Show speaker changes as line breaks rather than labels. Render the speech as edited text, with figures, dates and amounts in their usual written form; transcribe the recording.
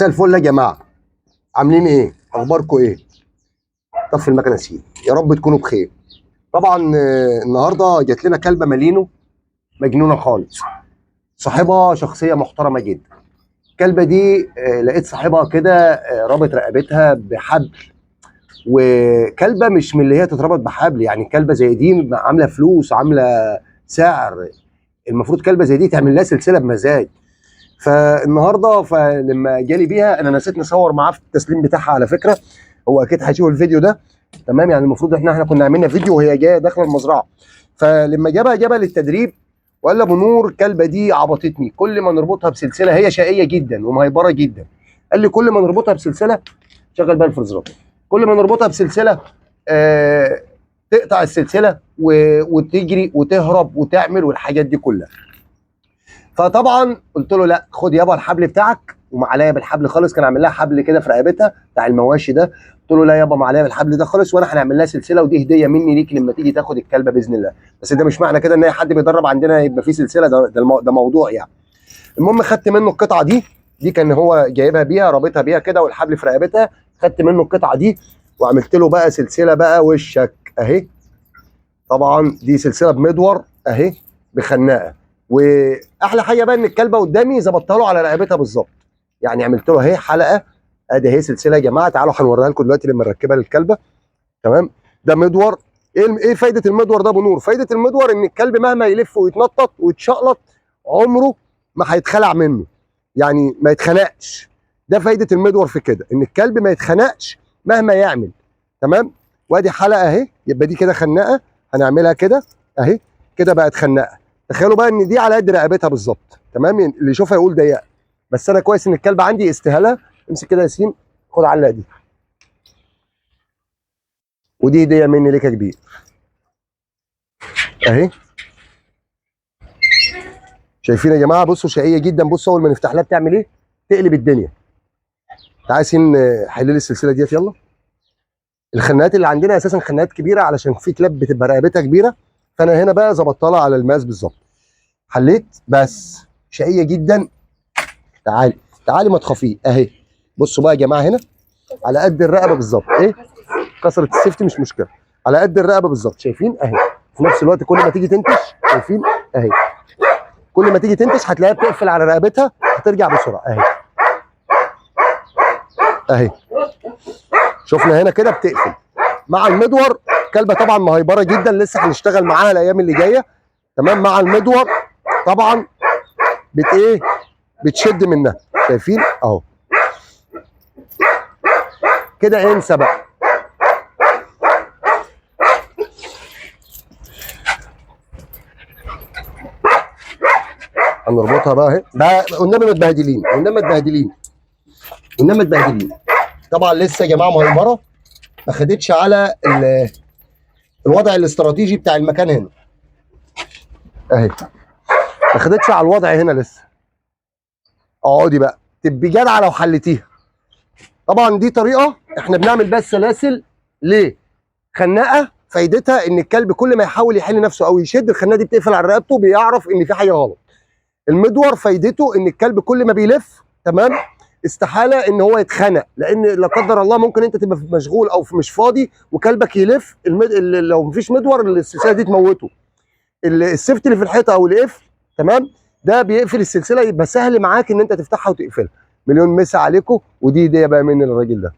مساء الفل يا جماعه، عاملين ايه؟ اخباركم ايه؟ طفي المكنه سيب، يا رب تكونوا بخير. طبعا النهارده جات لنا كلبه مالينو مجنونه خالص. صاحبها شخصيه محترمه جدا. الكلبه دي لقيت صاحبها كده رابط رقبتها بحبل، وكلبه مش من اللي هي تتربط بحبل، يعني كلبه زي دي عامله فلوس، عامله سعر. المفروض كلبه زي دي تعمل لها سلسله بمزاج. فالنهارده فلما جالي بيها انا نسيت نصور معاه في التسليم بتاعها على فكره. هو اكيد هيشوف الفيديو ده. تمام، يعني المفروض احنا كنا عملنا فيديو وهي جايه داخله المزرعه. فلما جابها للتدريب وقال لي ابو نور الكلبه دي عبطتني، كل ما نربطها بسلسله، هي شقيه جدا ومهيبره جدا. قال لي كل ما نربطها بسلسله، شغل بقى الفرزرات، كل ما نربطها بسلسله تقطع السلسله وتجري وتهرب وتعمل والحاجات دي كلها. فطبعا قلت له لا، خد يابا الحبل بتاعك وما عليا بالحبل خالص. كان عامل لها حبل كده في رقبتها بتاع المواشي ده. قلت له لا يابا، ما عليا بالحبل ده خالص، وانا هنعمل لها سلسله، ودي هديه مني ليك لما تيجي تاخد الكلبه باذن الله. بس ده مش معنى كده ان اي حد بيدرب عندنا يبقى فيه سلسله، ده موضوع يعني. المهم خدت منه القطعه دي كان هو جايبها بيها، رابطها بيها كده والحبل في رقبتها. خدت منه القطعه دي وعملت له بقى سلسله بقى وشك اهي. طبعا دي سلسله بمدور اهي بخناقه. واحلى حاجه بقى ان الكلبه قدامي ظبطتها له على رقبتها بالظبط. يعني عملت له اهي حلقه، ادي اهي سلسله يا جماعه. تعالوا هنوريها لكم دلوقتي لما نركبها للكلبه. تمام، ده مدور. ايه فايده المدور ده ابو نور؟ فايده المدور ان الكلب مهما يلف ويتنطط ويتشقلط عمره ما هيتخلع منه، يعني ما يتخنقش. ده فايده المدور في كده، ان الكلب ما يتخنقش مهما يعمل. تمام، وادي حلقه اهي، يبقى دي كده خناقه. هنعملها كده اهي، كده بقت خناقه. تخيلوا بقى ان دي على قد رقبتها بالظبط. تمام، اللي يشوفها يقول ضيقه، بس انا كويس ان الكلب عندي استهالها. امسك كده يا ياسين، خد علقه دي، ودي هديه مني ليك يا كبير اهي. شايفين يا جماعه؟ بصوا شقيه جدا. بصوا اول ما نفتح لها بتعمل ايه؟ تقلب الدنيا. تعالى ياسين حل لي السلسله ديت يلا. الخناقات اللي عندنا اساسا خناقات كبيره، علشان في كلاب بتبقى رقبتها كبيره، فانا هنا بقى ظبطتها لها على الماس بالظبط. حليت بس شقيه جدا. تعالي ما تخافي اهي. بصوا بقى يا جماعه هنا على قد الرقبه بالظبط. ايه كسرت السيفتي مش مشكله، على قد الرقبه بالظبط. شايفين اهي؟ في نفس الوقت كل ما تيجي تنتش، شايفين اهي، كل ما تيجي تنتش هتلاقيها بتقفل على رقبتها، هترجع بسرعه اهي. اهي شفنا هنا كده بتقفل مع المدور. كلبه طبعا مهيبره جدا، لسه هنشتغل معاها الايام اللي جايه. تمام، مع المدور طبعا بتشد منها. شايفين اهو كده. انسى بقى. هنربطها بقى اهي. بقى والنبي متبهدلين، والنبي متبهدلين. طبعا لسه يا جماعه مهيبره، ما خدتش على الوضع الاستراتيجي بتاع المكان هنا اهي، ما خدتش على الوضع هنا لسه. اقعدي بقى تبقي جدعه لو حلتيها. طبعا دي طريقه احنا بنعمل بيها السلاسل. ليه؟ خناقه فايدتها ان الكلب كل ما يحاول يحل نفسه او يشد، الخناقه دي بتقفل على رقبته، بيعرف ان في حاجه غلط. المدور فايدته ان الكلب كل ما بيلف، تمام، استحاله ان هو يتخنق، لان لا قدر الله ممكن انت تبقى مشغول او مش فاضي وكلبك يلف. لو مفيش مدور السلسله دي تموته. السيفت اللي في الحيطه او القفل، تمام، ده بيقفل السلسله، يبقى سهل معاك ان انت تفتحها وتقفلها. مليون مسا عليكم، ودي هديه بقى من الراجل ده.